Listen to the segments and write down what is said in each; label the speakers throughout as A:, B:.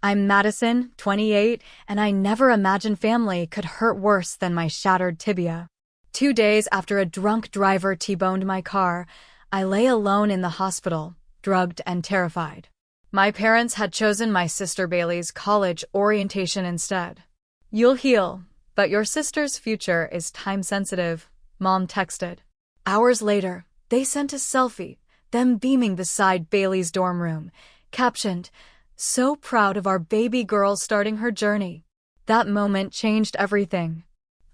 A: I'm Madison, 28, and I never imagined family could hurt worse than my shattered tibia. 2 days after a drunk driver T-boned my car, I lay alone in the hospital, drugged and terrified. My parents had chosen my sister Bailey's college orientation instead. "You'll heal, but your sister's future is time-sensitive," Mom texted. Hours later, they sent a selfie, them beaming beside Bailey's dorm room, captioned, "So proud of our baby girl starting her journey." That moment changed everything.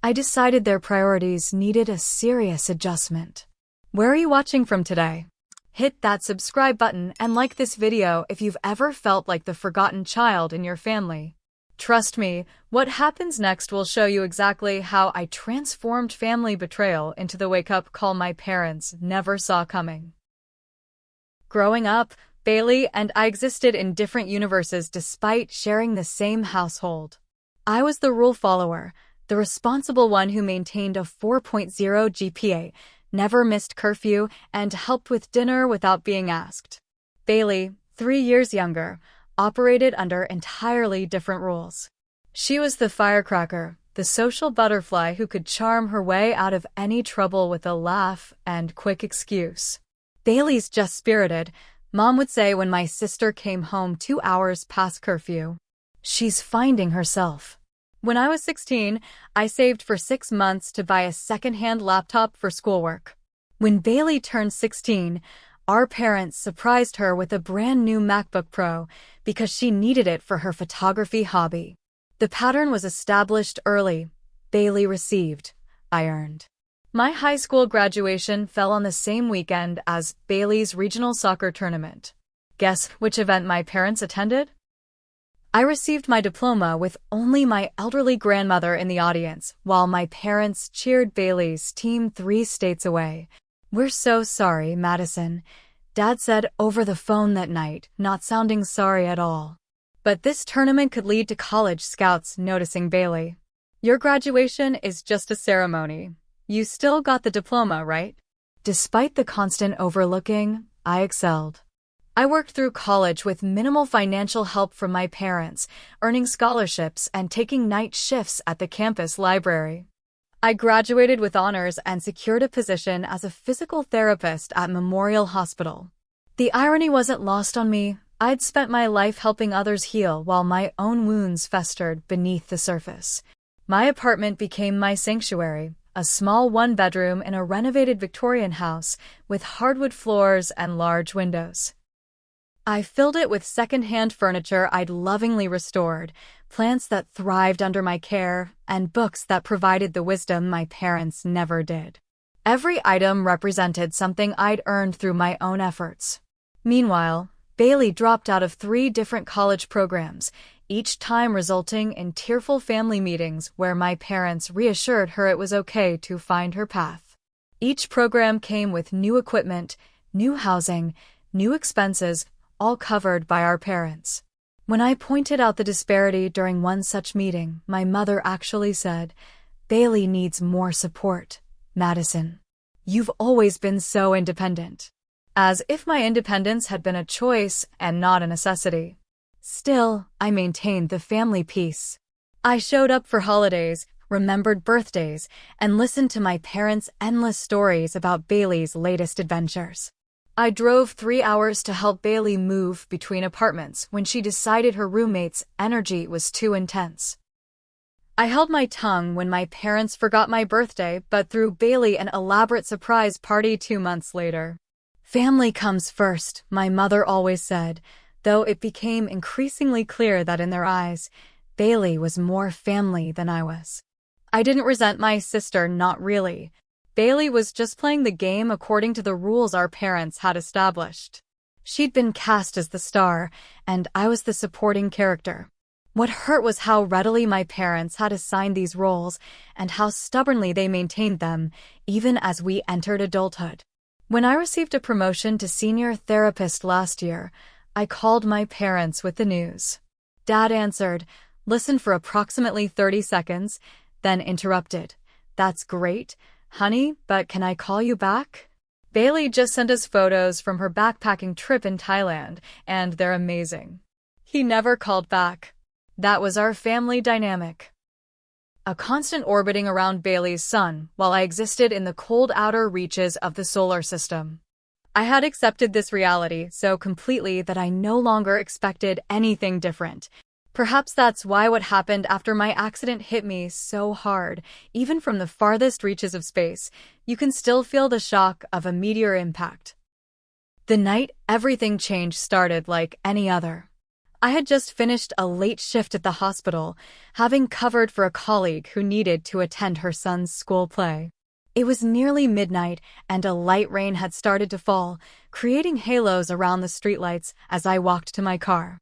A: I decided their priorities needed a serious adjustment. Where are you watching from today? Hit that subscribe button and like this video if you've ever felt like the forgotten child in your family. Trust me, what happens next will show you exactly how I transformed family betrayal into the wake-up call my parents never saw coming. Growing up, Bailey and I existed in different universes despite sharing the same household. I was the rule follower, the responsible one who maintained a 4.0 GPA, never missed curfew, and helped with dinner without being asked. Bailey, 3 years younger, operated under entirely different rules. She was the firecracker, the social butterfly who could charm her way out of any trouble with a laugh and quick excuse. "Bailey's just spirited," Mom would say when my sister came home 2 hours past curfew. "She's finding herself." When I was 16, I saved for 6 months to buy a second-hand laptop for schoolwork. When Bailey turned 16, our parents surprised her with a brand new MacBook Pro because she needed it for her photography hobby. The pattern was established early. Bailey received, I earned. My high school graduation fell on the same weekend as Bailey's regional soccer tournament. Guess which event my parents attended? I received my diploma with only my elderly grandmother in the audience, while my parents cheered Bailey's team 3 states away. "We're so sorry, Madison," Dad said over the phone that night, not sounding sorry at all. But this tournament could lead to college scouts noticing Bailey. "Your graduation is just a ceremony. You still got the diploma, right?" Despite the constant overlooking, I excelled. I worked through college with minimal financial help from my parents, earning scholarships and taking night shifts at the campus library. I graduated with honors and secured a position as a physical therapist at Memorial Hospital. The irony wasn't lost on me. I'd spent my life helping others heal while my own wounds festered beneath the surface. My apartment became my sanctuary, a small one-bedroom in a renovated Victorian house with hardwood floors and large windows. I filled it with second-hand furniture I'd lovingly restored, plants that thrived under my care, and books that provided the wisdom my parents never did. Every item represented something I'd earned through my own efforts. Meanwhile, Bailey dropped out of 3 different college programs, each time resulting in tearful family meetings where my parents reassured her it was okay to find her path. Each program came with new equipment, new housing, new expenses, all covered by our parents. When I pointed out the disparity during one such meeting, my mother actually said, "Bailey needs more support, Madison. You've always been so independent." As if my independence had been a choice and not a necessity. Still, I maintained the family peace. I showed up for holidays, remembered birthdays, and listened to my parents' endless stories about Bailey's latest adventures. I drove 3 hours to help Bailey move between apartments when she decided her roommate's energy was too intense. I held my tongue when my parents forgot my birthday but threw Bailey an elaborate surprise party 2 months later. "Family comes first," my mother always said, though it became increasingly clear that in their eyes, Bailey was more family than I was. I didn't resent my sister, not really. Bailey was just playing the game according to the rules our parents had established. She'd been cast as the star, and I was the supporting character. What hurt was how readily my parents had assigned these roles and how stubbornly they maintained them, even as we entered adulthood. When I received a promotion to senior therapist last year, I called my parents with the news. Dad answered, listened for approximately 30 seconds, then interrupted. "That's great, honey, but can I call you back?" Bailey just sent us photos from her backpacking trip in Thailand, and they're amazing. He never called back. That was our family dynamic. A constant orbiting around Bailey's sun while I existed in the cold outer reaches of the solar system. I had accepted this reality so completely that I no longer expected anything different. Perhaps that's why what happened after my accident hit me so hard. Even from the farthest reaches of space, you can still feel the shock of a meteor impact. The night everything changed started like any other. I had just finished a late shift at the hospital, having covered for a colleague who needed to attend her son's school play. It was nearly midnight, and a light rain had started to fall, creating halos around the streetlights as I walked to my car.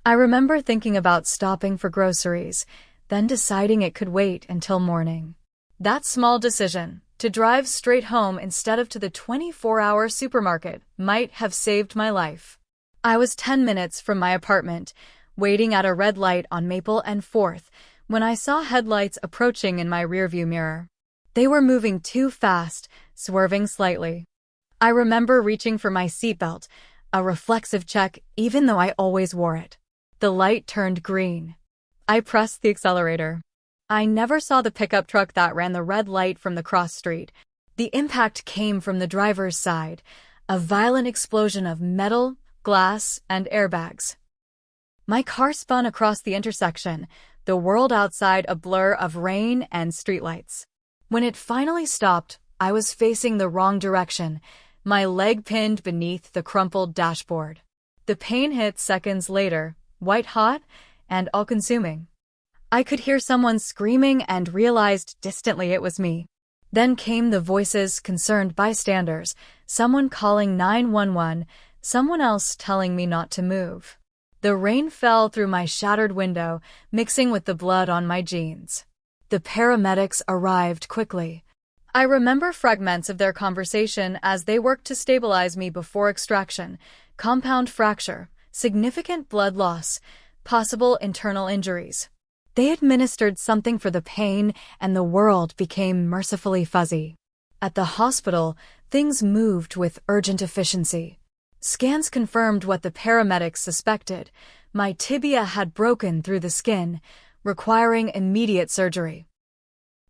A: I remember thinking about stopping for groceries, then deciding it could wait until morning. That small decision, to drive straight home instead of to the 24-hour supermarket, might have saved my life. I was 10 minutes from my apartment, waiting at a red light on Maple and 4th, when I saw headlights approaching in my rearview mirror. They were moving too fast, swerving slightly. I remember reaching for my seatbelt, a reflexive check even though I always wore it. The light turned green. I pressed the accelerator. I never saw the pickup truck that ran the red light from the cross street. The impact came from the driver's side, a violent explosion of metal, glass, and airbags. My car spun across the intersection, the world outside a blur of rain and streetlights. When it finally stopped, I was facing the wrong direction, my leg pinned beneath the crumpled dashboard. The pain hit seconds later, white-hot and all-consuming. I could hear someone screaming and realized distantly it was me. Then came the voices, concerned bystanders, someone calling 911, someone else telling me not to move. The rain fell through my shattered window, mixing with the blood on my jeans. The paramedics arrived quickly. I remember fragments of their conversation as they worked to stabilize me before extraction: compound fracture, significant blood loss, possible internal injuries. They administered something for the pain, and the world became mercifully fuzzy. At the hospital, things moved with urgent efficiency. Scans confirmed what the paramedics suspected. My tibia had broken through the skin, requiring immediate surgery.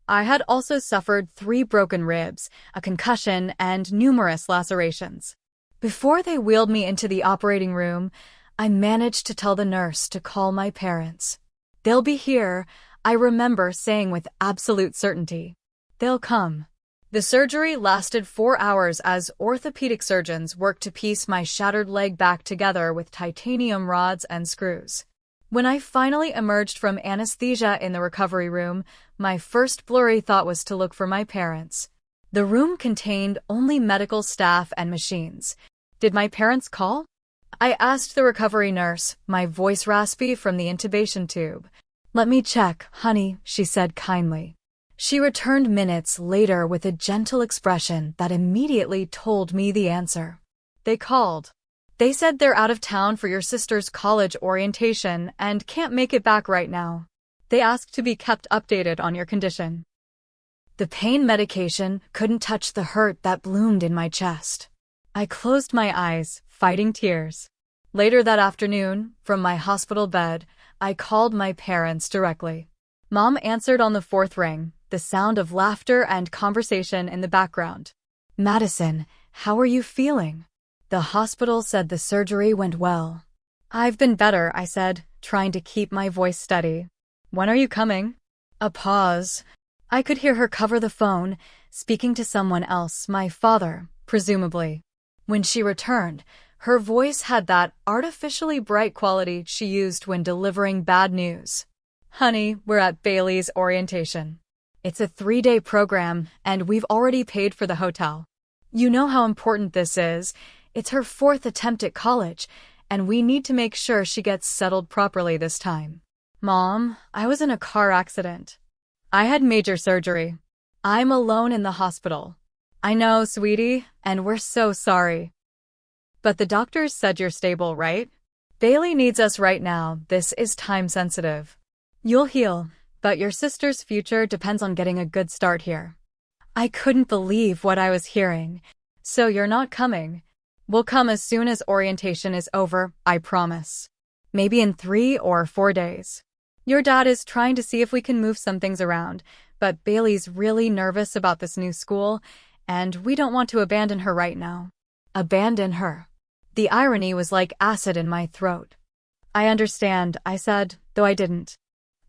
A: I had also suffered 3 broken ribs, a concussion, and numerous lacerations. Before they wheeled me into the operating room, I managed to tell the nurse to call my parents. "They'll be here," I remember saying with absolute certainty. "They'll come." The surgery lasted 4 hours as orthopedic surgeons worked to piece my shattered leg back together with titanium rods and screws. When I finally emerged from anesthesia in the recovery room, my first blurry thought was to look for my parents. The room contained only medical staff and machines. Did my parents call? I asked the recovery nurse, my voice raspy from the intubation tube. "Let me check, honey," she said kindly. She returned minutes later with a gentle expression that immediately told me the answer. "They called. They said they're out of town for your sister's college orientation and can't make it back right now. They asked to be kept updated on your condition." The pain medication couldn't touch the hurt that bloomed in my chest. I closed my eyes, fighting tears. Later that afternoon, from my hospital bed, I called my parents directly. Mom answered on the 4th ring, the sound of laughter and conversation in the background. "Madison, how are you feeling?" The hospital said the surgery went well. "I've been better," I said, trying to keep my voice steady. "When are you coming?" A pause. I could hear her cover the phone, speaking to someone else, my father, presumably. When she returned, her voice had that artificially bright quality she used when delivering bad news. "Honey, we're at Bailey's orientation. It's a 3-day program, and we've already paid for the hotel. You know how important this is. It's her 4th attempt at college, and we need to make sure she gets settled properly this time." "Mom, I was in a car accident. I had major surgery. I'm alone in the hospital." "I know, sweetie, and we're so sorry. But the doctors said you're stable, right? Bailey needs us right now. This is time sensitive. You'll heal, but your sister's future depends on getting a good start here." I couldn't believe what I was hearing. "So you're not coming?" "We'll come as soon as orientation is over, I promise." maybe in 3 or 4 days. Your dad is trying to see if we can move some things around, but Bailey's really nervous about this new school, and we don't want to abandon her right now. Abandon her. The irony was like acid in my throat. I understand, I said, though I didn't.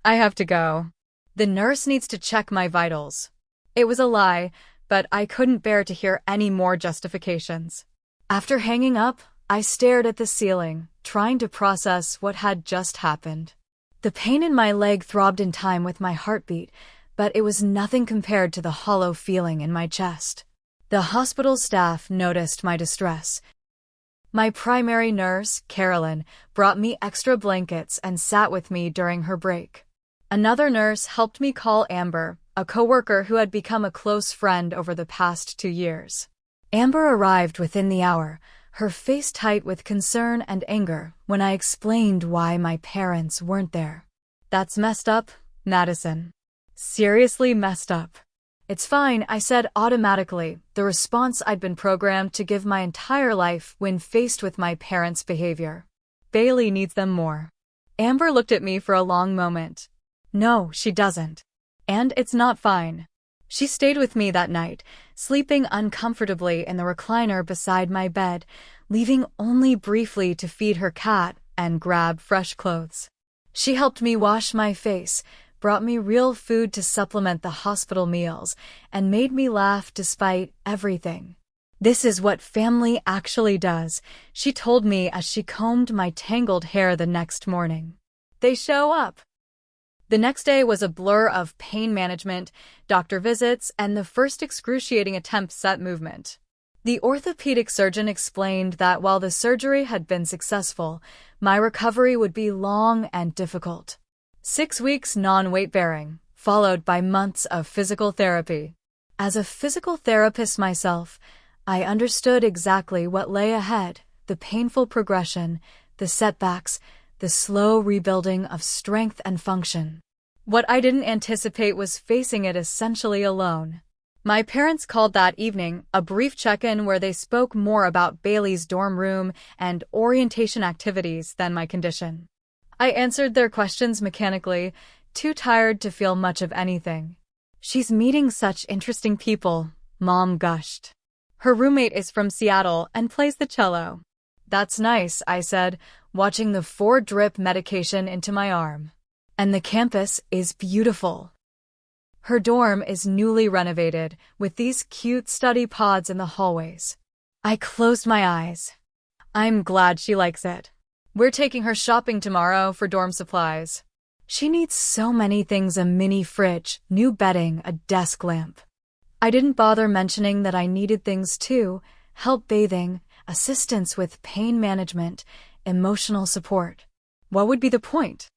A: I have to go. The nurse needs to check my vitals. It was a lie, but I couldn't bear to hear any more justifications. After hanging up, I stared at the ceiling, trying to process what had just happened. The pain in my leg throbbed in time with my heartbeat, but it was nothing compared to the hollow feeling in my chest. The hospital staff noticed my distress. My primary nurse, Carolyn, brought me extra blankets and sat with me during her break. Another nurse helped me call Amber, a coworker who had become a close friend over the past 2 years. Amber arrived within the hour, her face tight with concern and anger when I explained why my parents weren't there. That's messed up, Madison. Seriously messed up. It's fine, I said automatically, the response I'd been programmed to give my entire life when faced with my parents' behavior. Bailey needs them more. Amber looked at me for a long moment. No, she doesn't. And it's not fine. She stayed with me that night, sleeping uncomfortably in the recliner beside my bed, leaving only briefly to feed her cat and grab fresh clothes. She helped me wash my face, brought me real food to supplement the hospital meals, and made me laugh despite everything. This is what family actually does, she told me as she combed my tangled hair the next morning. They show up. The next day was a blur of pain management, doctor visits, and the first excruciating attempts at movement. The orthopedic surgeon explained that while the surgery had been successful, my recovery would be long and difficult. 6 weeks non-weight-bearing, followed by months of physical therapy. As a physical therapist myself, I understood exactly what lay ahead, the painful progression, the setbacks, the slow rebuilding of strength and function. What I didn't anticipate was facing it essentially alone. My parents called that evening, a brief check-in where they spoke more about Bailey's dorm room and orientation activities than my condition. I answered their questions mechanically, too tired to feel much of anything. She's meeting such interesting people, Mom gushed. Her roommate is from Seattle and plays the cello. That's nice, I said, watching the 4-drip medication into my arm. And the campus is beautiful. Her dorm is newly renovated, with these cute study pods in the hallways. I closed my eyes. I'm glad she likes it. We're taking her shopping tomorrow for dorm supplies. She needs so many things: a mini fridge, new bedding, a desk lamp. I didn't bother mentioning that I needed things too: help bathing, assistance with pain management, emotional support. What would be the point?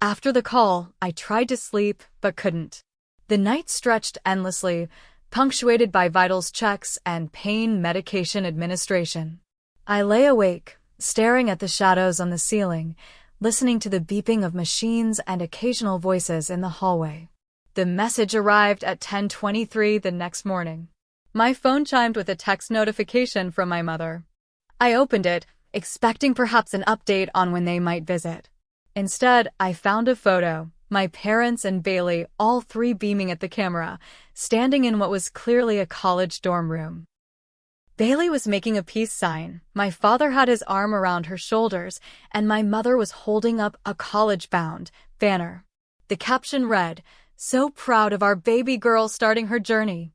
A: After the call, I tried to sleep, but couldn't. The night stretched endlessly, punctuated by vitals checks and pain medication administration. I lay awake, staring at the shadows on the ceiling, listening to the beeping of machines and occasional voices in the hallway. The message arrived at 10:23 the next morning. My phone chimed with a text notification from my mother. I opened it, expecting perhaps an update on when they might visit. Instead, I found a photo, my parents and Bailey, all three beaming at the camera, standing in what was clearly a college dorm room. Bailey was making a peace sign, my father had his arm around her shoulders, and my mother was holding up a college-bound banner. The caption read, "So proud of our baby girl starting her journey."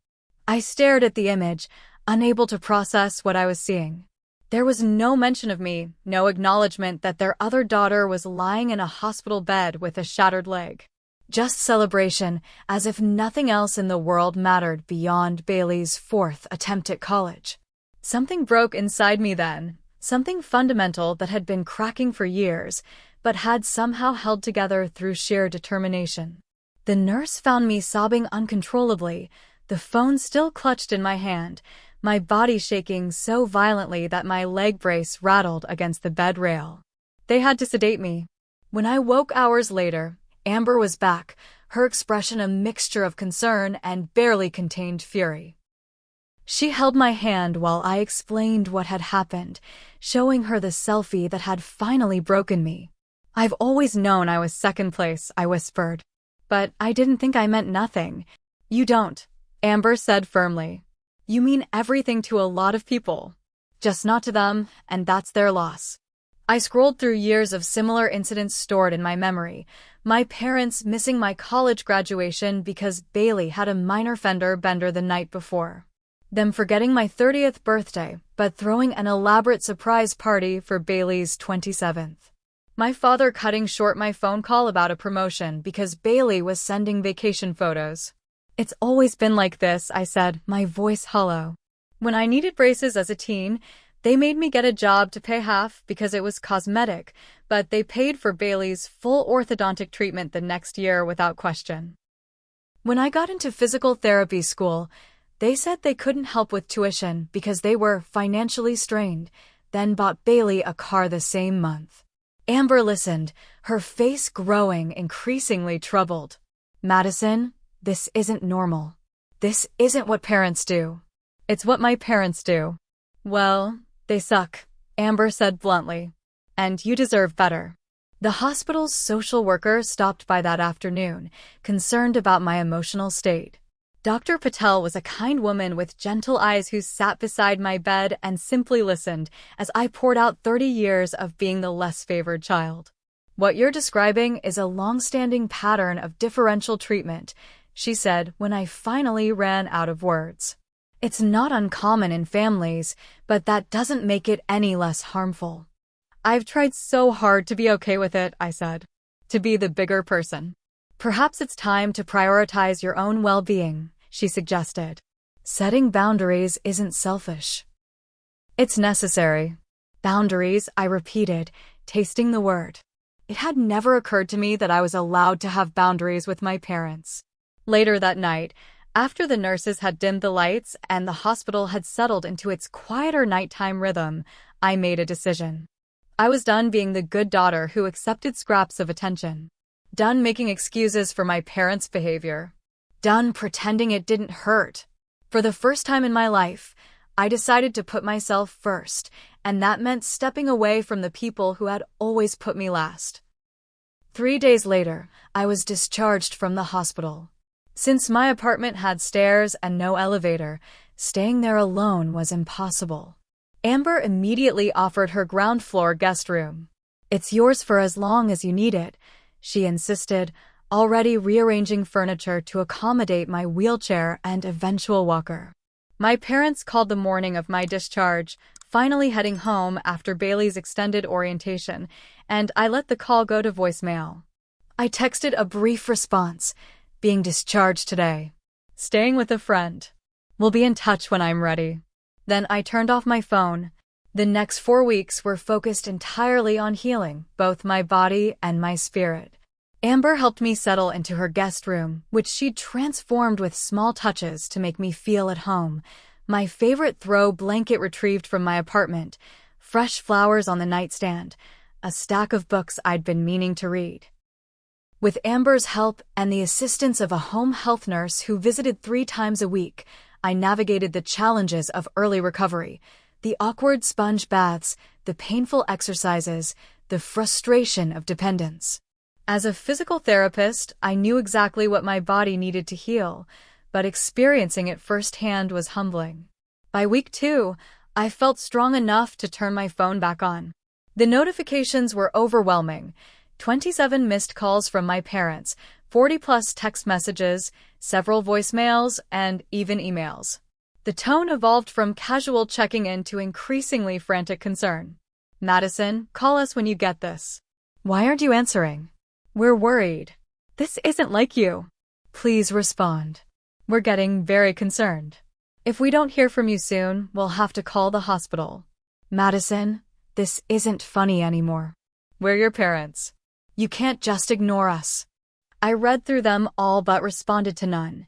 A: I stared at the image, unable to process what I was seeing. There was no mention of me, no acknowledgement that their other daughter was lying in a hospital bed with a shattered leg. Just celebration, as if nothing else in the world mattered beyond Bailey's 4th attempt at college. Something broke inside me then, something fundamental that had been cracking for years, but had somehow held together through sheer determination. The nurse found me sobbing uncontrollably, the phone still clutched in my hand, my body shaking so violently that my leg brace rattled against the bed rail. They had to sedate me. When I woke hours later, Amber was back, her expression a mixture of concern and barely contained fury. She held my hand while I explained what had happened, showing her the selfie that had finally broken me. I've always known I was second place, I whispered. But I didn't think I meant nothing. You don't, Amber said firmly. You mean everything to a lot of people. Just not to them, and that's their loss. I scrolled through years of similar incidents stored in my memory. My parents missing my college graduation because Bailey had a minor fender bender the night before. Them forgetting my 30th birthday, but throwing an elaborate surprise party for Bailey's 27th. My father cutting short my phone call about a promotion because Bailey was sending vacation photos. It's always been like this, I said, my voice hollow. When I needed braces as a teen, they made me get a job to pay half because it was cosmetic, but they paid for Bailey's full orthodontic treatment the next year without question. When I got into physical therapy school, they said they couldn't help with tuition because they were financially strained, then bought Bailey a car the same month. Amber listened, her face growing increasingly troubled. Madison, this isn't normal. This isn't what parents do. It's what my parents do. Well, they suck, Amber said bluntly. And you deserve better. The hospital's social worker stopped by that afternoon, concerned about my emotional state. Dr. Patel was a kind woman with gentle eyes who sat beside my bed and simply listened as I poured out 30 years of being the less favored child. What you're describing is a long-standing pattern of differential treatment, she said when I finally ran out of words. It's not uncommon in families, but that doesn't make it any less harmful. I've tried so hard to be okay with it, I said. To be the bigger person. Perhaps it's time to prioritize your own well-being, she suggested. Setting boundaries isn't selfish. It's necessary. Boundaries, I repeated, tasting the word. It had never occurred to me that I was allowed to have boundaries with my parents. Later that night, after the nurses had dimmed the lights and the hospital had settled into its quieter nighttime rhythm, I made a decision. I was done being the good daughter who accepted scraps of attention. Done making excuses for my parents' behavior. Done pretending it didn't hurt. For the first time in my life, I decided to put myself first, and that meant stepping away from the people who had always put me last. 3 days later, I was discharged from the hospital. Since my apartment had stairs and no elevator, staying there alone was impossible. Amber immediately offered her ground floor guest room. It's yours for as long as you need it, she insisted, already rearranging furniture to accommodate my wheelchair and eventual walker. My parents called the morning of my discharge, finally heading home after Bailey's extended orientation, and I let the call go to voicemail. I texted a brief response, being discharged today. Staying with a friend. We'll be in touch when I'm ready. Then I turned off my phone. The next 4 weeks were focused entirely on healing, both my body and my spirit. Amber helped me settle into her guest room, which she'd transformed with small touches to make me feel at home. My favorite throw blanket retrieved from my apartment, fresh flowers on the nightstand, a stack of books I'd been meaning to read. With Amber's help and the assistance of a home health nurse who visited 3 times a week, I navigated the challenges of early recovery. The awkward sponge baths, the painful exercises, the frustration of dependence. As a physical therapist, I knew exactly what my body needed to heal, but experiencing it firsthand was humbling. By week 2, I felt strong enough to turn my phone back on. The notifications were overwhelming. 27 missed calls from my parents, 40-plus text messages, several voicemails, and even emails. The tone evolved from casual checking in to increasingly frantic concern. Madison, call us when you get this. Why aren't you answering? We're worried. This isn't like you. Please respond. We're getting very concerned. If we don't hear from you soon, we'll have to call the hospital. Madison, this isn't funny anymore. We're your parents. You can't just ignore us. I read through them all but responded to none.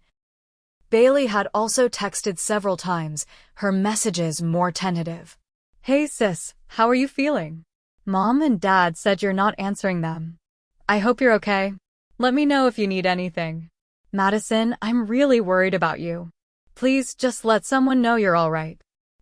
A: Bailey had also texted several times, her messages more tentative. Hey sis, how are you feeling? Mom and Dad said you're not answering them. I hope you're okay. Let me know if you need anything. Madison, I'm really worried about you. Please just let someone know you're all right.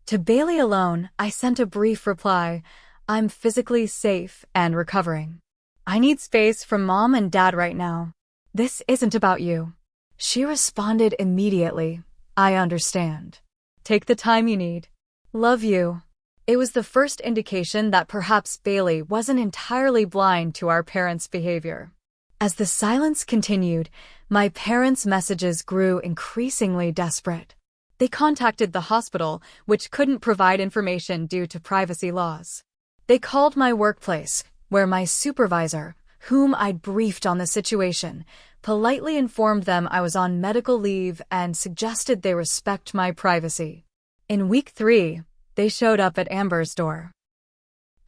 A: To Bailey alone, I sent a brief reply. I'm physically safe and recovering. I need space from Mom and Dad right now. This isn't about you. She responded immediately. I understand. Take the time you need. Love you. It was the first indication that perhaps Bailey wasn't entirely blind to our parents' behavior. As the silence continued, my parents' messages grew increasingly desperate. They contacted the hospital, which couldn't provide information due to privacy laws. They called my workplace, where my supervisor, whom I'd briefed on the situation, politely informed them I was on medical leave and suggested they respect my privacy. In week 3, they showed up at Amber's door.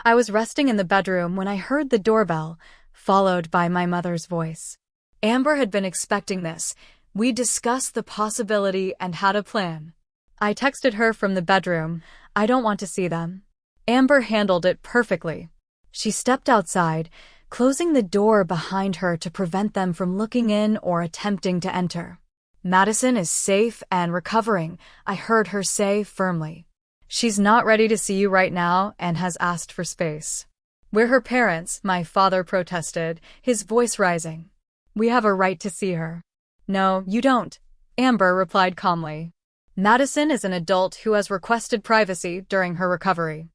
A: I was resting in the bedroom when I heard the doorbell, followed by my mother's voice. Amber had been expecting this. We discussed the possibility and had a plan. I texted her from the bedroom, "I don't want to see them." Amber handled it perfectly. She stepped outside, closing the door behind her to prevent them from looking in or attempting to enter. "Madison is safe and recovering," I heard her say firmly. "She's not ready to see you right now and has asked for space." "We're her parents," my father protested, his voice rising. "We have a right to see her." "No, you don't," Amber replied calmly. "Madison is an adult who has requested privacy during her recovery.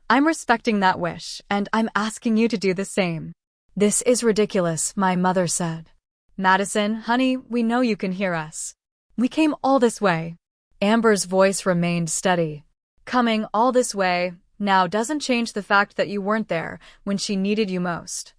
A: I'm respecting that wish, and I'm asking you to do the same." "This is ridiculous," my mother said. "Madison, honey, we know you can hear us. We came all this way." Amber's voice remained steady. "Coming all this way now doesn't change the fact that you weren't there when she needed you most.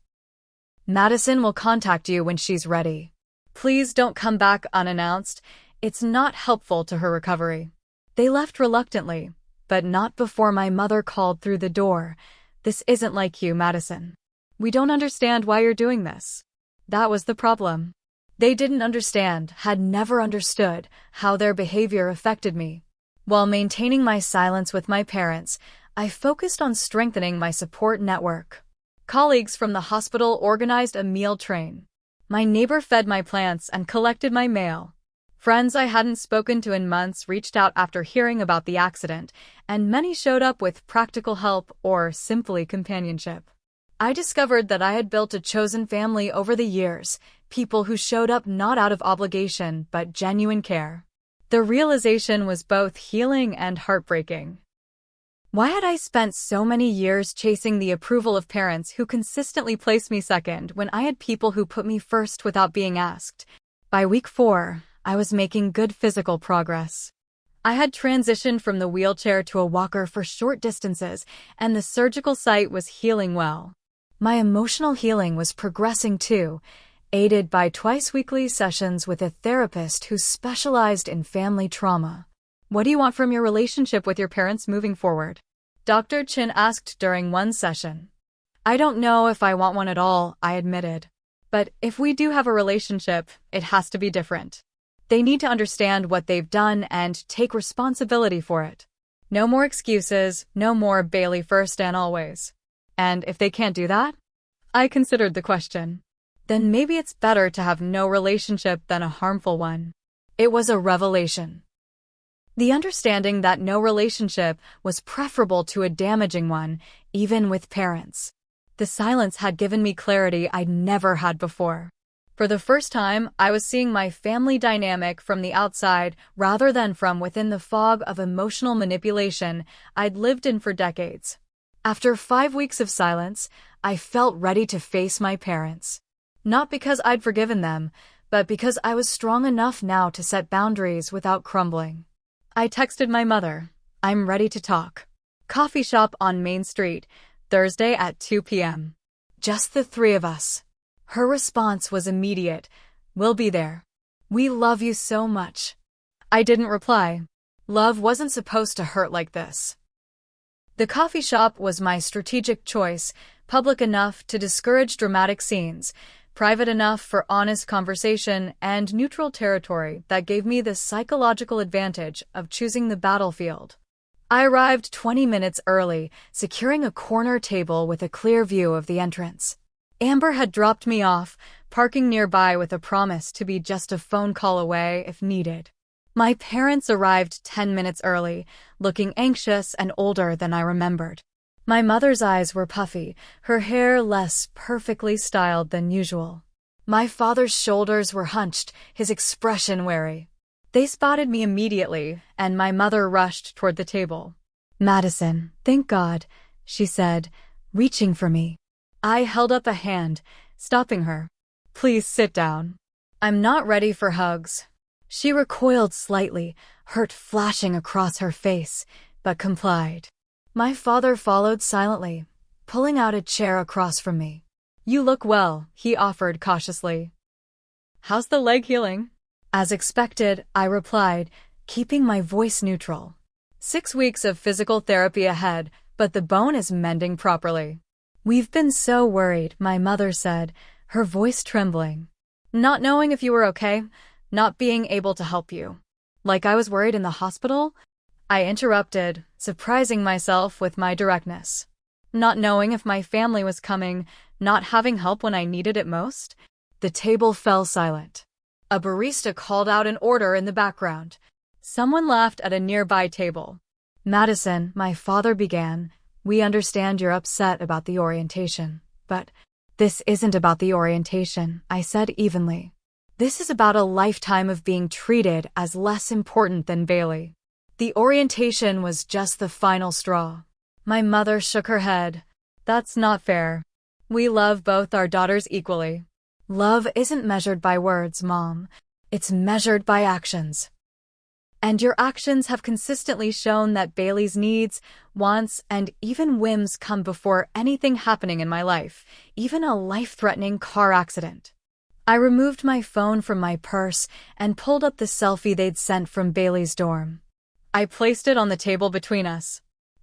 A: Madison will contact you when she's ready. Please don't come back unannounced. It's not helpful to her recovery." They left reluctantly, but not before my mother called through the door. "This isn't like you, Madison. We don't understand why you're doing this." That was the problem. They didn't understand, had never understood, how their behavior affected me. While maintaining my silence with my parents, I focused on strengthening my support network. Colleagues from the hospital organized a meal train. My neighbor fed my plants and collected my mail. Friends I hadn't spoken to in months reached out after hearing about the accident, and many showed up with practical help or simply companionship. I discovered that I had built a chosen family over the years, people who showed up not out of obligation but genuine care. The realization was both healing and heartbreaking. Why had I spent so many years chasing the approval of parents who consistently placed me second when I had people who put me first without being asked? By week 4, I was making good physical progress. I had transitioned from the wheelchair to a walker for short distances, and the surgical site was healing well. My emotional healing was progressing too, aided by twice-weekly sessions with a therapist who specialized in family trauma. "What do you want from your relationship with your parents moving forward?" Dr. Chin asked during one session. "I don't know if I want one at all," I admitted. "But if we do have a relationship, it has to be different. They need to understand what they've done and take responsibility for it. No more excuses, no more Bailey first and always." "And if they can't do that?" I considered the question. "Then maybe it's better to have no relationship than a harmful one." It was a revelation. The understanding that no relationship was preferable to a damaging one, even with parents. The silence had given me clarity I'd never had before. For the first time, I was seeing my family dynamic from the outside rather than from within the fog of emotional manipulation I'd lived in for decades. After 5 weeks of silence, I felt ready to face my parents. Not because I'd forgiven them, but because I was strong enough now to set boundaries without crumbling. I texted my mother, "I'm ready to talk. Coffee shop on Main Street, Thursday at 2 p.m. Just the 3 of us." Her response was immediate, "We'll be there. We love you so much." I didn't reply. Love wasn't supposed to hurt like this. The coffee shop was my strategic choice, public enough to discourage dramatic scenes, private enough for honest conversation, and neutral territory that gave me the psychological advantage of choosing the battlefield. I arrived 20 minutes early, securing a corner table with a clear view of the entrance. Amber had dropped me off, parking nearby with a promise to be just a phone call away if needed. My parents arrived 10 minutes early, looking anxious and older than I remembered. My mother's eyes were puffy, her hair less perfectly styled than usual. My father's shoulders were hunched, his expression wary. They spotted me immediately, and my mother rushed toward the table. "Madison, thank God," she said, reaching for me. I held up a hand, stopping her. "Please sit down. I'm not ready for hugs." She recoiled slightly, hurt flashing across her face, but complied. My father followed silently, pulling out a chair across from me. "You look well," he offered cautiously. "How's the leg healing?" As expected, I replied, keeping my voice neutral. 6 weeks of physical therapy ahead, but the bone is mending properly. "We've been so worried," my mother said, her voice trembling. "Not knowing if you were okay, not being able to help you. Like I was worried in the hospital?" I interrupted, surprising myself with my directness. Not knowing if my family was coming, not having help when I needed it most? The table fell silent. A barista called out an order in the background. Someone laughed at a nearby table. "Madison," my father began, "we understand you're upset about the orientation. But this isn't about the orientation," I said evenly. "This is about a lifetime of being treated as less important than Bailey. The orientation was just the final straw." My mother shook her head. "That's not fair. We love both our daughters equally." "Love isn't measured by words, Mom. It's measured by actions. And your actions have consistently shown that Bailey's needs, wants, and even whims come before anything happening in my life, even a life-threatening car accident." I removed my phone from my purse and pulled up the selfie they'd sent from Bailey's dorm. I placed it on the table between us.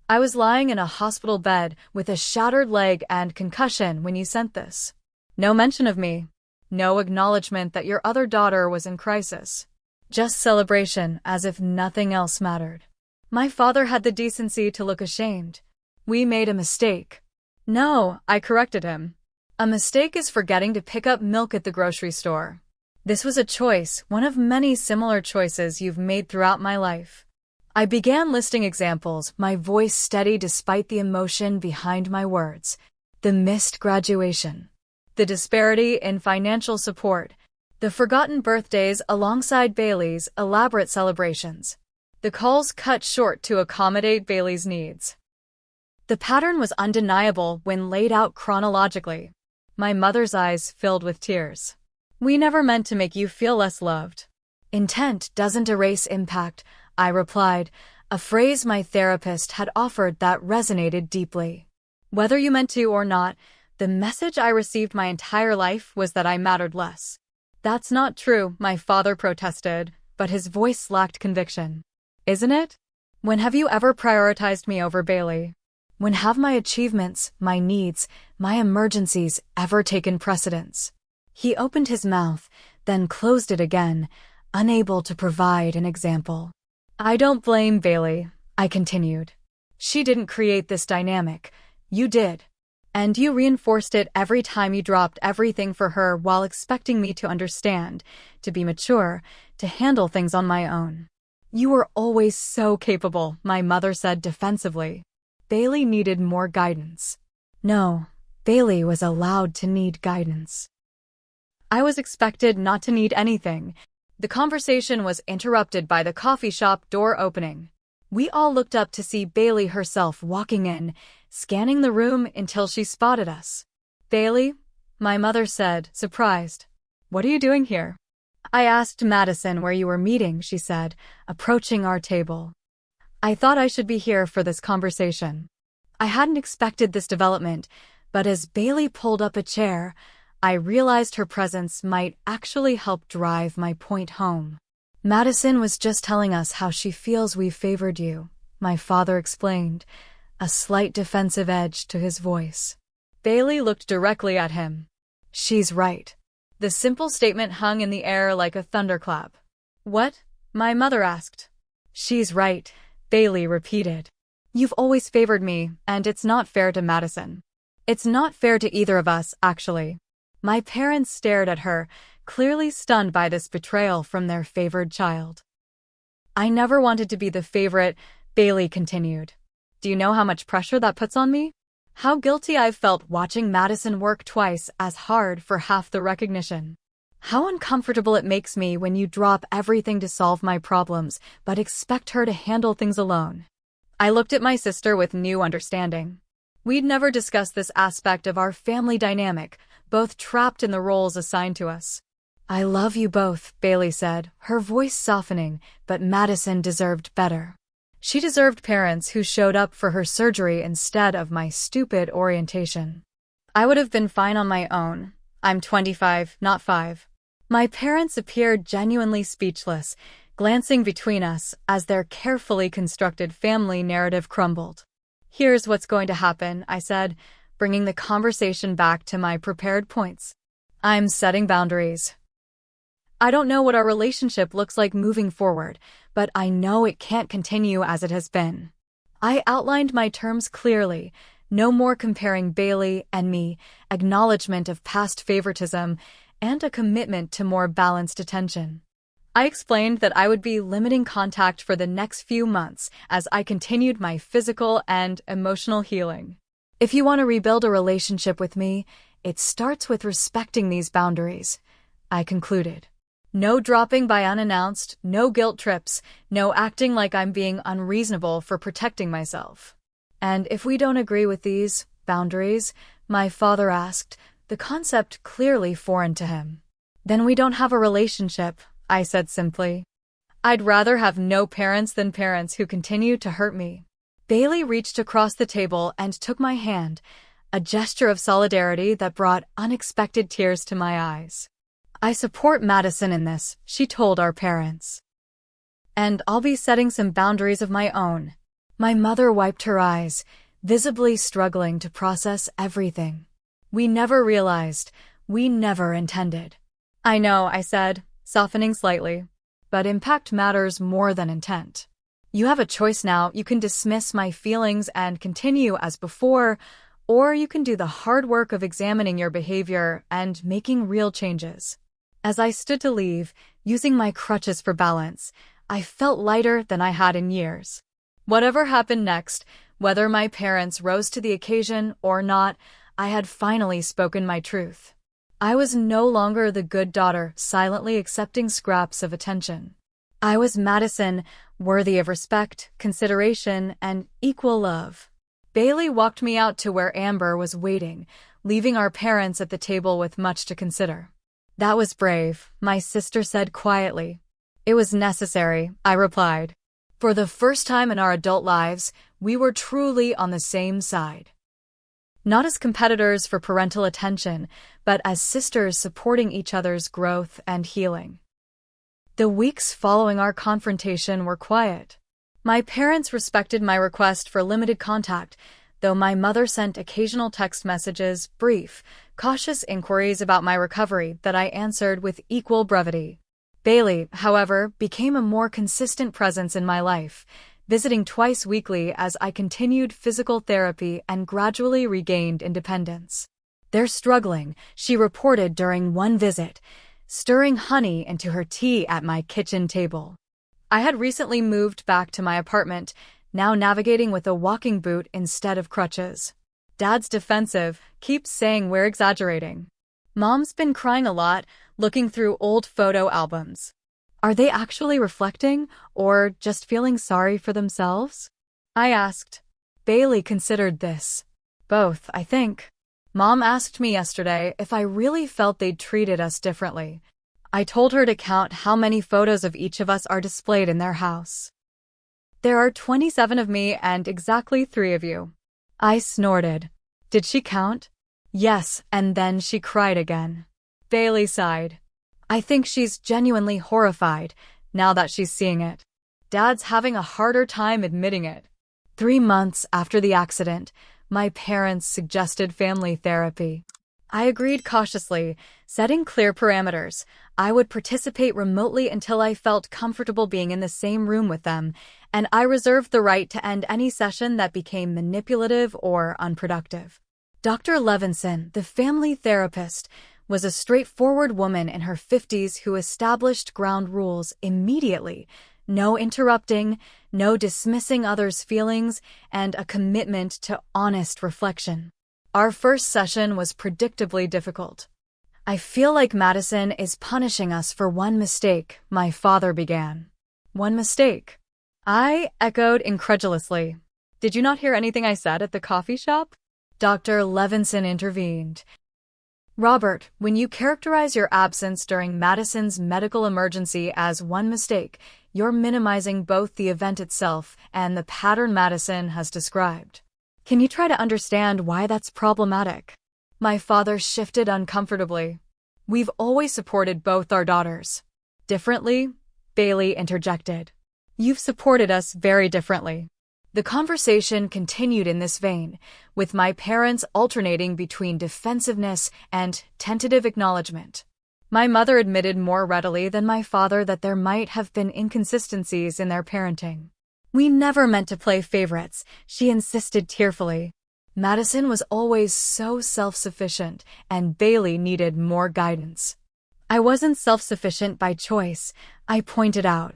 A: "I was lying in a hospital bed with a shattered leg and concussion when you sent this. No mention of me. No acknowledgement that your other daughter was in crisis. Just celebration as if nothing else mattered." My father had the decency to look ashamed. "We made a mistake." "No," I corrected him. "A mistake is forgetting to pick up milk at the grocery store. This was a choice, one of many similar choices you've made throughout my life." I began listing examples, my voice steady despite the emotion behind my words. The missed graduation. The disparity in financial support. The forgotten birthdays alongside Bailey's elaborate celebrations. The calls cut short to accommodate Bailey's needs. The pattern was undeniable when laid out chronologically. My mother's eyes filled with tears. "We never meant to make you feel less loved." "Intent doesn't erase impact," I replied, a phrase my therapist had offered that resonated deeply. "Whether you meant to or not, the message I received my entire life was that I mattered less." "That's not true," my father protested, but his voice lacked conviction. "Isn't it? When have you ever prioritized me over Bailey? When have my achievements, my needs, my emergencies ever taken precedence?" He opened his mouth, then closed it again, unable to provide an example. "I don't blame Bailey," I continued. "She didn't create this dynamic. You did. And you reinforced it every time you dropped everything for her while expecting me to understand, to be mature, to handle things on my own. You were always so capable," my mother said defensively. "Bailey needed more guidance." No, Bailey was allowed to need guidance. I was expected not to need anything. The conversation was interrupted by the coffee shop door opening. We all looked up to see Bailey herself walking in, scanning the room until she spotted us. "Bailey?" my mother said, surprised. "What are you doing here?" "I asked Madison where you were meeting," she said, approaching our table. "I thought I should be here for this conversation." I hadn't expected this development, but as Bailey pulled up a chair, I realized her presence might actually help drive my point home. "Madison was just telling us how she feels we favored you," my father explained, a slight defensive edge to his voice. Bailey looked directly at him. "She's right." The simple statement hung in the air like a thunderclap. "What?" my mother asked. "She's right," Bailey repeated. "You've always favored me, and it's not fair to Madison. It's not fair to either of us, actually." My parents stared at her, clearly stunned by this betrayal from their favored child. "I never wanted to be the favorite," Bailey continued. Do you know how much pressure that puts on me? How guilty I've felt watching Madison work twice as hard for half the recognition. How uncomfortable it makes me when you drop everything to solve my problems, but expect her to handle things alone. I looked at my sister with new understanding. We'd never discussed this aspect of our family dynamic, both trapped in the roles assigned to us. I love you both, Bailey said, her voice softening, but Madison deserved better. She deserved parents who showed up for her surgery instead of my stupid orientation. I would have been fine on my own. I'm 25, not 5. My parents appeared genuinely speechless, glancing between us as their carefully constructed family narrative crumbled. Here's what's going to happen, I said, bringing the conversation back to my prepared points. I'm setting boundaries. I don't know what our relationship looks like moving forward, but I know it can't continue as it has been. I outlined my terms clearly. No more comparing Bailey and me, acknowledgement of past favoritism, and a commitment to more balanced attention. I explained that I would be limiting contact for the next few months as I continued my physical and emotional healing. If you want to rebuild a relationship with me, it starts with respecting these boundaries, I concluded. No dropping by unannounced, no guilt trips, no acting like I'm being unreasonable for protecting myself. And if we don't agree with these boundaries, my father asked, the concept clearly foreign to him. Then we don't have a relationship, I said simply. I'd rather have no parents than parents who continue to hurt me. Bailey reached across the table and took my hand, a gesture of solidarity that brought unexpected tears to my eyes. I support Madison in this, she told our parents. And I'll be setting some boundaries of my own. My mother wiped her eyes, visibly struggling to process everything. We never realized, we never intended. I know, I said, softening slightly. But impact matters more than intent. You have a choice now. You can dismiss my feelings and continue as before, or you can do the hard work of examining your behavior and making real changes. As I stood to leave, using my crutches for balance, I felt lighter than I had in years. Whatever happened next, whether my parents rose to the occasion or not, I had finally spoken my truth. I was no longer the good daughter silently accepting scraps of attention. I was Madison, worthy of respect, consideration, and equal love. Bailey walked me out to where Amber was waiting, leaving our parents at the table with much to consider. That was brave, my sister said quietly. It was necessary, I replied. For the first time in our adult lives, we were truly on the same side. Not as competitors for parental attention, but as sisters supporting each other's growth and healing. The weeks following our confrontation were quiet. My parents respected my request for limited contact, though my mother sent occasional text messages, brief, cautious inquiries about my recovery that I answered with equal brevity. Bailey, however, became a more consistent presence in my life, visiting twice weekly as I continued physical therapy and gradually regained independence. They're struggling, she reported during one visit, stirring honey into her tea at my kitchen table. I had recently moved back to my apartment, now navigating with a walking boot instead of crutches. Dad's defensive, keeps saying we're exaggerating. Mom's been crying a lot, looking through old photo albums. Are they actually reflecting, or just feeling sorry for themselves? I asked. Bailey considered this. Both, I think. Mom asked me yesterday if I really felt they'd treated us differently. I told her to count how many photos of each of us are displayed in their house. There are 27 of me and exactly 3 of you. I snorted. Did she count? Yes, and then she cried again. Bailey sighed. I think she's genuinely horrified, now that she's seeing it. Dad's having a harder time admitting it. 3 months after the accident, my parents suggested family therapy. I agreed cautiously, setting clear parameters. I would participate remotely until I felt comfortable being in the same room with them, and I reserved the right to end any session that became manipulative or unproductive. Dr. Levinson, the family therapist, was a straightforward woman in her 50s who established ground rules immediately, No interrupting, no dismissing others' feelings, and a commitment to honest reflection. Our first session was predictably difficult. "I feel like Madison is punishing us for one mistake," my father began. "One mistake?" I echoed incredulously. "Did you not hear anything I said at the coffee shop?" Dr. Levinson intervened. "Robert, when you characterize your absence during Madison's medical emergency as one mistake, you're minimizing both the event itself and the pattern Madison has described. Can you try to understand why that's problematic?" My father shifted uncomfortably. "We've always supported both our daughters." "Differently?" Bailey interjected. "You've supported us very differently." The conversation continued in this vein, with my parents alternating between defensiveness and tentative acknowledgement. My mother admitted more readily than my father that there might have been inconsistencies in their parenting. "We never meant to play favorites," she insisted tearfully. "Madison was always so self-sufficient, and Bailey needed more guidance." "I wasn't self-sufficient by choice," I pointed out.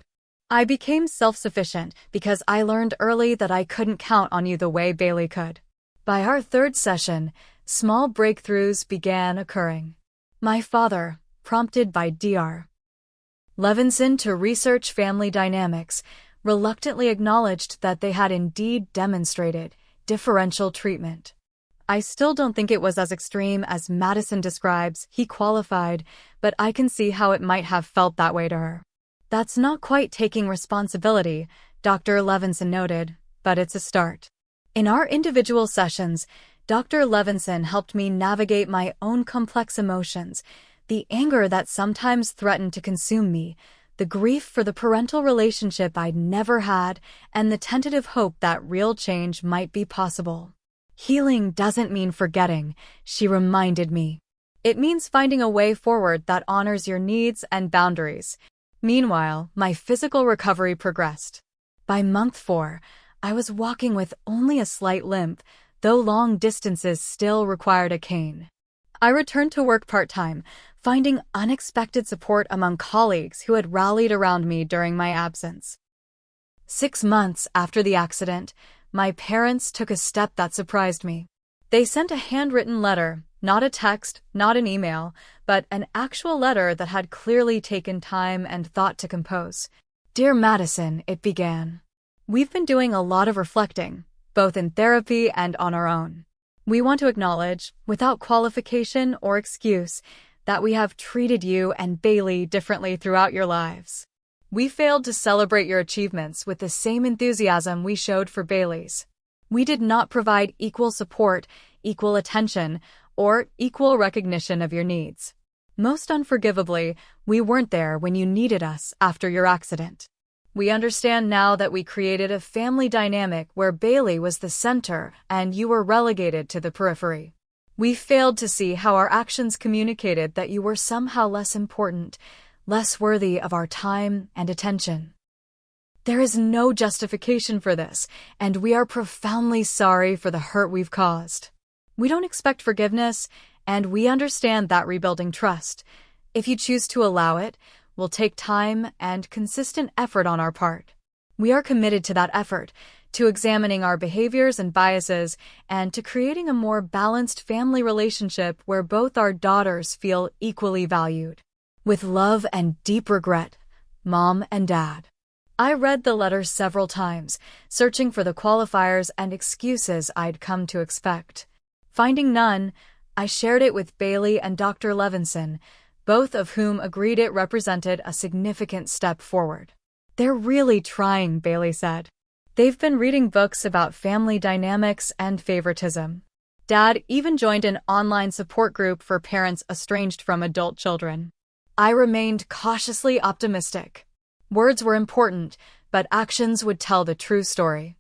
A: "I became self-sufficient because I learned early that I couldn't count on you the way Bailey could." By our third session, small breakthroughs began occurring. My father, prompted by Dr. Levinson to research family dynamics, reluctantly acknowledged that they had indeed demonstrated differential treatment. "I still don't think it was as extreme as Madison describes," he qualified, "but I can see how it might have felt that way to her." "That's not quite taking responsibility," Dr. Levinson noted, "but it's a start." In our individual sessions, Dr. Levinson helped me navigate my own complex emotions, the anger that sometimes threatened to consume me, the grief for the parental relationship I'd never had, and the tentative hope that real change might be possible. "Healing doesn't mean forgetting," she reminded me. "It means finding a way forward that honors your needs and boundaries." Meanwhile, my physical recovery progressed. By month 4, I was walking with only a slight limp, though long distances still required a cane. I returned to work part-time, finding unexpected support among colleagues who had rallied around me during my absence. 6 months after the accident, my parents took a step that surprised me. They sent a handwritten letter, not a text, not an email, but an actual letter that had clearly taken time and thought to compose. "Dear Madison," it began. "We've been doing a lot of reflecting, both in therapy and on our own. We want to acknowledge, without qualification or excuse, that we have treated you and Bailey differently throughout your lives. We failed to celebrate your achievements with the same enthusiasm we showed for Bailey's. We did not provide equal support, equal attention, or equal recognition of your needs. Most unforgivably, we weren't there when you needed us after your accident. We understand now that we created a family dynamic where Bailey was the center and you were relegated to the periphery. We failed to see how our actions communicated that you were somehow less important, less worthy of our time and attention. There is no justification for this, and we are profoundly sorry for the hurt we've caused. We don't expect forgiveness, and we understand that rebuilding trust, if you choose to allow it, will take time and consistent effort on our part. We are committed to that effort, to examining our behaviors and biases, and to creating a more balanced family relationship where both our daughters feel equally valued. With love and deep regret, Mom and Dad." I read the letter several times, searching for the qualifiers and excuses I'd come to expect. Finding none, I shared it with Bailey and Dr. Levinson, both of whom agreed it represented a significant step forward. "They're really trying," Bailey said. "They've been reading books about family dynamics and favoritism. Dad even joined an online support group for parents estranged from adult children." I remained cautiously optimistic. Words were important, but actions would tell the true story.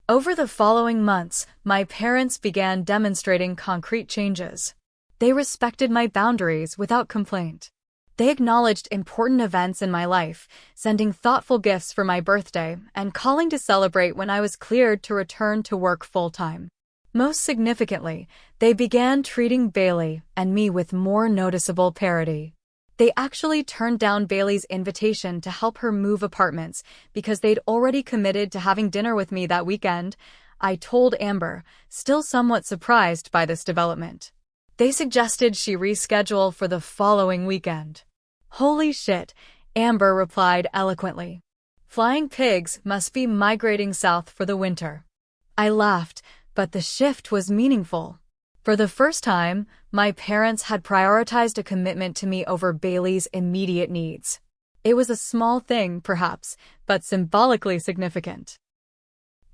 A: Over the following months, my parents began demonstrating concrete changes. They respected my boundaries without complaint. They acknowledged important events in my life, sending thoughtful gifts for my birthday and calling to celebrate when I was cleared to return to work full-time. Most significantly, they began treating Bailey and me with more noticeable parity. They actually turned down Bailey's invitation to help her move apartments because they'd already committed to having dinner with me that weekend. I told Amber, still somewhat surprised by this development. They suggested she reschedule for the following weekend. Holy shit, Amber replied eloquently. Flying pigs must be migrating south for the winter. I laughed, but the shift was meaningful. For the first time, my parents had prioritized a commitment to me over Bailey's immediate needs. It was a small thing, perhaps, but symbolically significant.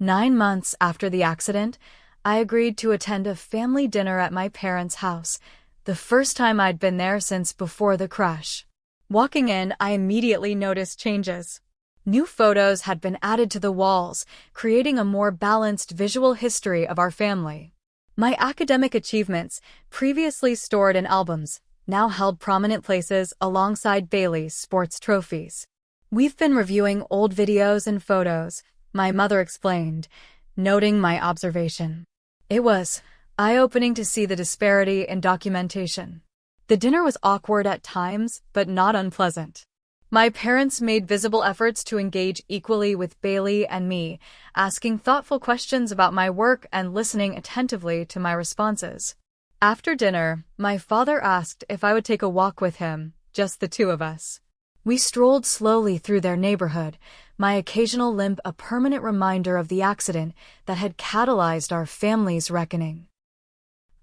A: 9 months after the accident, I agreed to attend a family dinner at my parents' house, the first time I'd been there since before the crash. Walking in, I immediately noticed changes. New photos had been added to the walls, creating a more balanced visual history of our family. My academic achievements, previously stored in albums, now held prominent places alongside Bailey's sports trophies. We've been reviewing old videos and photos, my mother explained, noting my observation. It was eye-opening to see the disparity in documentation. The dinner was awkward at times, but not unpleasant. My parents made visible efforts to engage equally with Bailey and me, asking thoughtful questions about my work and listening attentively to my responses. After dinner, my father asked if I would take a walk with him, just the two of us. We strolled slowly through their neighborhood, my occasional limp a permanent reminder of the accident that had catalyzed our family's reckoning.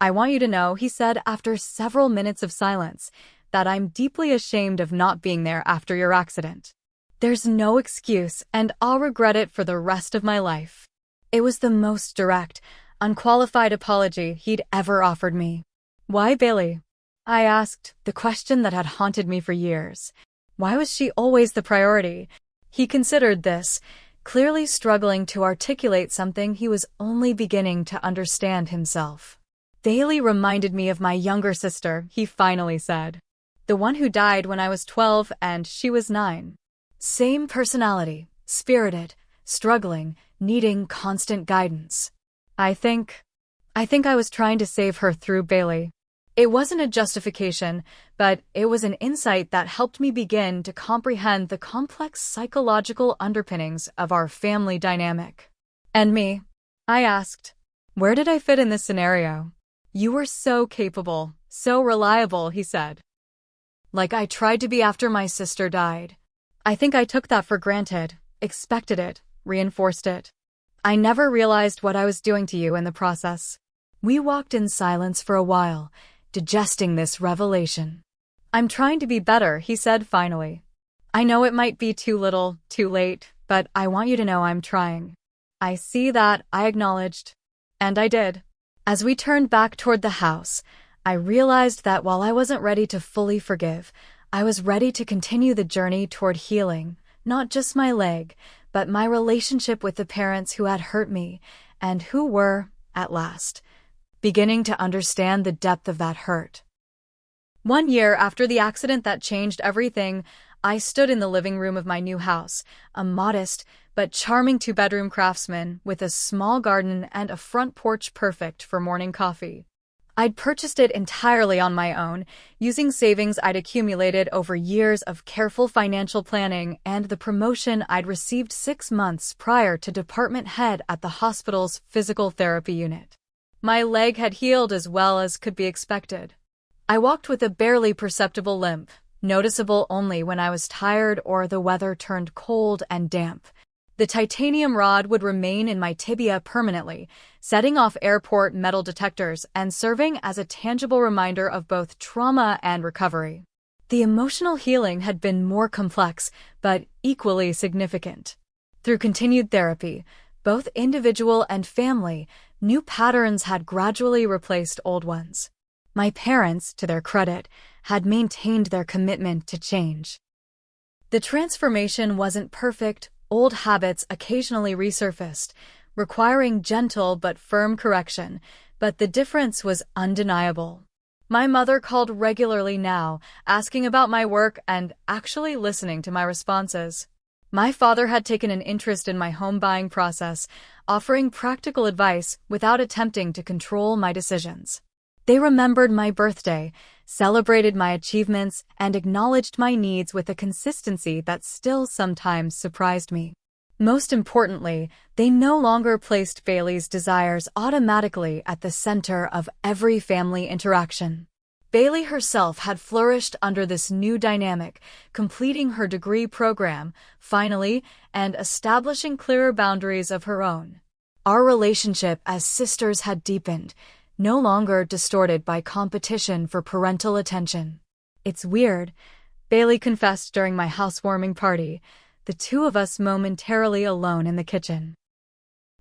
A: I want you to know, he said after several minutes of silence, that I'm deeply ashamed of not being there after your accident. There's no excuse, and I'll regret it for the rest of my life. It was the most direct, unqualified apology he'd ever offered me. Why Bailey? I asked, the question that had haunted me for years. Why was she always the priority? He considered this, clearly struggling to articulate something he was only beginning to understand himself. Bailey reminded me of my younger sister, he finally said. The one who died when I was 12 and she was 9. Same personality, spirited, struggling, needing constant guidance. I think I was trying to save her through Bailey. It wasn't a justification, but it was an insight that helped me begin to comprehend the complex psychological underpinnings of our family dynamic. And me? I asked. Where did I fit in this scenario? You were so capable, so reliable, he said. Like I tried to be after my sister died. I think I took that for granted, expected it, reinforced it. I never realized what I was doing to you in the process. We walked in silence for a while, digesting this revelation. I'm trying to be better, he said finally. I know it might be too little, too late, but I want you to know I'm trying. I see that, I acknowledged. And I did. As we turned back toward the house, I realized that while I wasn't ready to fully forgive, I was ready to continue the journey toward healing, not just my leg, but my relationship with the parents who had hurt me, and who were, at last, beginning to understand the depth of that hurt. 1 year after the accident that changed everything, I stood in the living room of my new house, a modest but charming 2-bedroom craftsman with a small garden and a front porch perfect for morning coffee. I'd purchased it entirely on my own, using savings I'd accumulated over years of careful financial planning and the promotion I'd received 6 months prior to department head at the hospital's physical therapy unit. My leg had healed as well as could be expected. I walked with a barely perceptible limp, noticeable only when I was tired or the weather turned cold and damp. The titanium rod would remain in my tibia permanently, setting off airport metal detectors and serving as a tangible reminder of both trauma and recovery. The emotional healing had been more complex, but equally significant. Through continued therapy, both individual and family, new patterns had gradually replaced old ones. My parents, to their credit, had maintained their commitment to change. The transformation wasn't perfect. Old habits occasionally resurfaced, requiring gentle but firm correction, but the difference was undeniable. My mother called regularly now, asking about my work and actually listening to my responses. My father had taken an interest in my home buying process, offering practical advice without attempting to control my decisions. They remembered my birthday, celebrated my achievements, and acknowledged my needs with a consistency that still sometimes surprised me. Most importantly, they no longer placed Bailey's desires automatically at the center of every family interaction. Bailey herself had flourished under this new dynamic, completing her degree program, finally, and establishing clearer boundaries of her own. Our relationship as sisters had deepened, no longer distorted by competition for parental attention. "It's weird," Bailey confessed during my housewarming party, the two of us momentarily alone in the kitchen.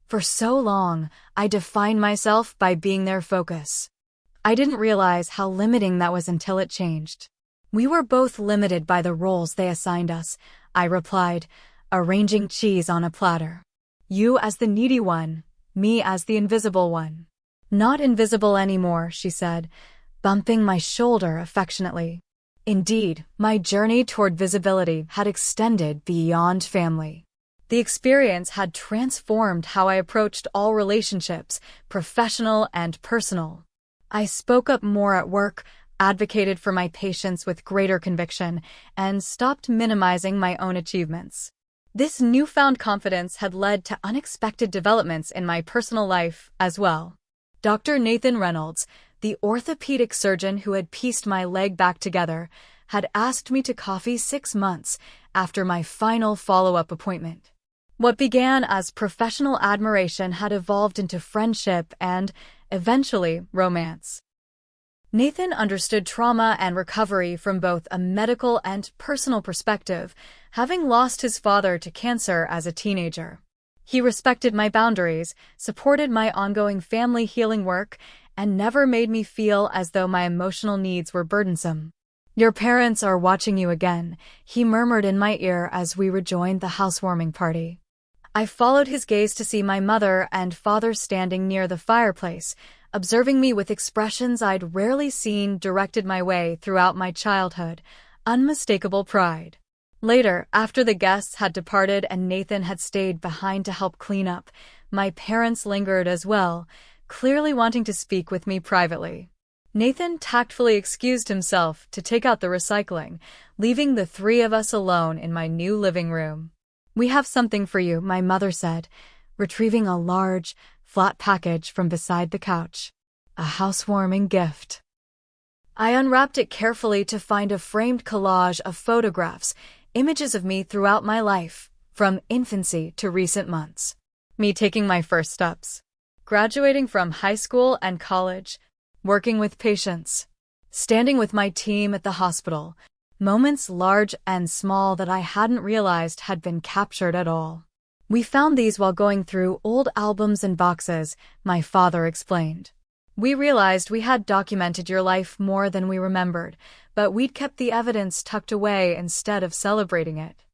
A: For so long, I defined myself by being their focus. I didn't realize how limiting that was until it changed. "We were both limited by the roles they assigned us," I replied, arranging cheese on a platter. "You as the needy one, me as the invisible one." "Not invisible anymore," she said, bumping my shoulder affectionately. Indeed, my journey toward visibility had extended beyond family. The experience had transformed how I approached all relationships, professional and personal. I spoke up more at work, advocated for my patients with greater conviction, and stopped minimizing my own achievements. This newfound confidence had led to unexpected developments in my personal life as well. Dr. Nathan Reynolds, the orthopedic surgeon who had pieced my leg back together, had asked me to coffee 6 months after my final follow-up appointment. What began as professional admiration had evolved into friendship and, eventually, romance. Nathan understood trauma and recovery from both a medical and personal perspective, having lost his father to cancer as a teenager. He respected my boundaries, supported my ongoing family healing work, and never made me feel as though my emotional needs were burdensome. "Your parents are watching you again," he murmured in my ear as we rejoined the housewarming party. I followed his gaze to see my mother and father standing near the fireplace, observing me with expressions I'd rarely seen directed my way throughout my childhood, unmistakable pride. Later, after the guests had departed and Nathan had stayed behind to help clean up, my parents lingered as well, clearly wanting to speak with me privately. Nathan tactfully excused himself to take out the recycling, leaving the three of us alone in my new living room. "We have something for you," my mother said, retrieving a large, flat package from beside the couch. A housewarming gift. I unwrapped it carefully to find a framed collage of photographs, images of me throughout my life, from infancy to recent months. Me taking my first steps. Graduating from high school and college. Working with patients. Standing with my team at the hospital. Moments large and small that I hadn't realized had been captured at all. "We found these while going through old albums and boxes," my father explained. "We realized we had documented your life more than we remembered, but we'd kept the evidence tucked away instead of celebrating it."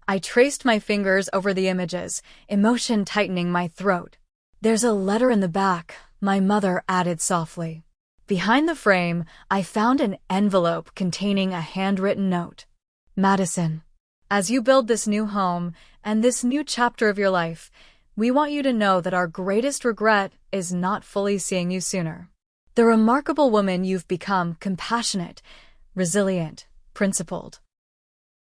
A: I traced my fingers over the images, emotion tightening my throat. "There's a letter in the back," my mother added softly. Behind the frame, I found an envelope containing a handwritten note. "Madison, as you build this new home and this new chapter of your life, we want you to know that our greatest regret is not fully seeing you sooner. The remarkable woman you've become, compassionate, resilient, principled,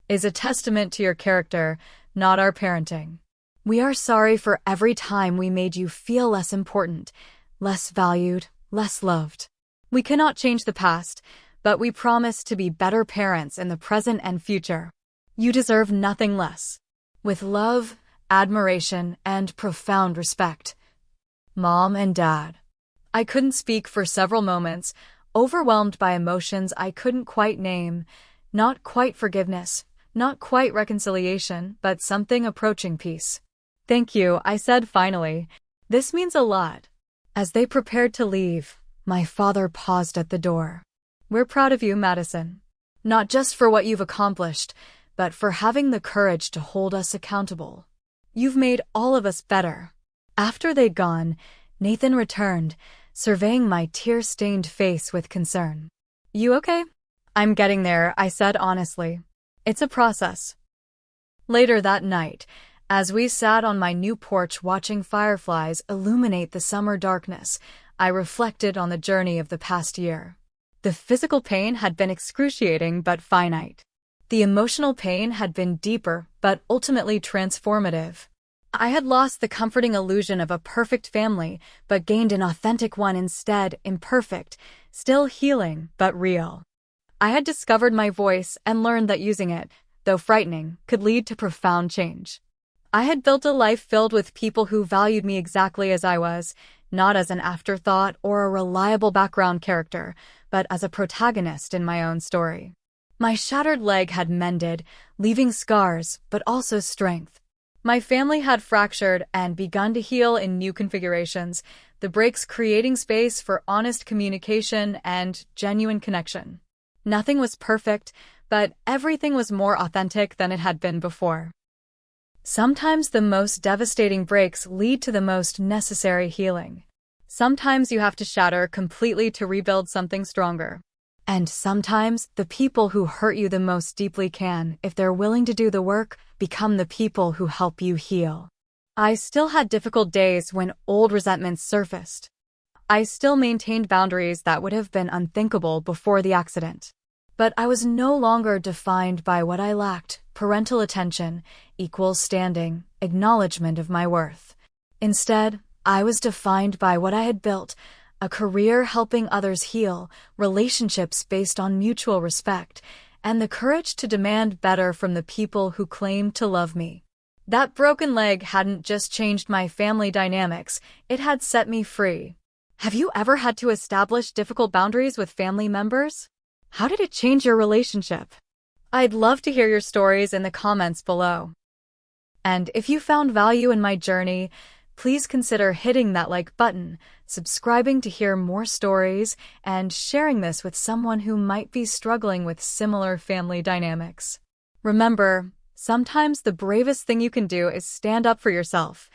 A: is a testament to your character, not our parenting. We are sorry for every time we made you feel less important, less valued, less loved. We cannot change the past, but we promise to be better parents in the present and future. You deserve nothing less. With love, admiration, and profound respect. Mom and Dad." I couldn't speak for several moments, overwhelmed by emotions I couldn't quite name. Not quite forgiveness, not quite reconciliation, but something approaching peace. "Thank you," I said finally. "This means a lot." As they prepared to leave, my father paused at the door. "We're proud of you, Madison. Not just for what you've accomplished, but for having the courage to hold us accountable. You've made all of us better." After they'd gone, Nathan returned, surveying my tear-stained face with concern. "You okay?" "I'm getting there," I said honestly. "It's a process." Later that night, as we sat on my new porch watching fireflies illuminate the summer darkness, I reflected on the journey of the past year. The physical pain had been excruciating but finite. The emotional pain had been deeper but ultimately transformative. I had lost the comforting illusion of a perfect family, but gained an authentic one instead, imperfect, still healing, but real. I had discovered my voice and learned that using it, though frightening, could lead to profound change. I had built a life filled with people who valued me exactly as I was, not as an afterthought or a reliable background character, but as a protagonist in my own story. My shattered leg had mended, leaving scars, but also strength. My family had fractured and begun to heal in new configurations, the breaks creating space for honest communication and genuine connection. Nothing was perfect, but everything was more authentic than it had been before. Sometimes the most devastating breaks lead to the most necessary healing. Sometimes you have to shatter completely to rebuild something stronger. And sometimes the people who hurt you the most deeply can, if they're willing to do the work, become the people who help you heal. I still had difficult days when old resentments surfaced. I still maintained boundaries that would have been unthinkable before the accident. But I was no longer defined by what I lacked: parental attention, equal standing, acknowledgement of my worth. Instead, I was defined by what I had built: a career helping others heal, relationships based on mutual respect, and the courage to demand better from the people who claimed to love me. That broken leg hadn't just changed my family dynamics, it had set me free. Have you ever had to establish difficult boundaries with family members? How did it change your relationship? I'd love to hear your stories in the comments below. And if you found value in my journey, please consider hitting that like button, subscribing to hear more stories, and sharing this with someone who might be struggling with similar family dynamics. Remember, sometimes the bravest thing you can do is stand up for yourself,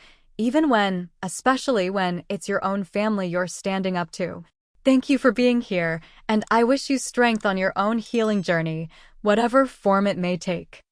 A: especially when it's your own family you're standing up to. Thank you for being here, and I wish you strength on your own healing journey, whatever form it may take.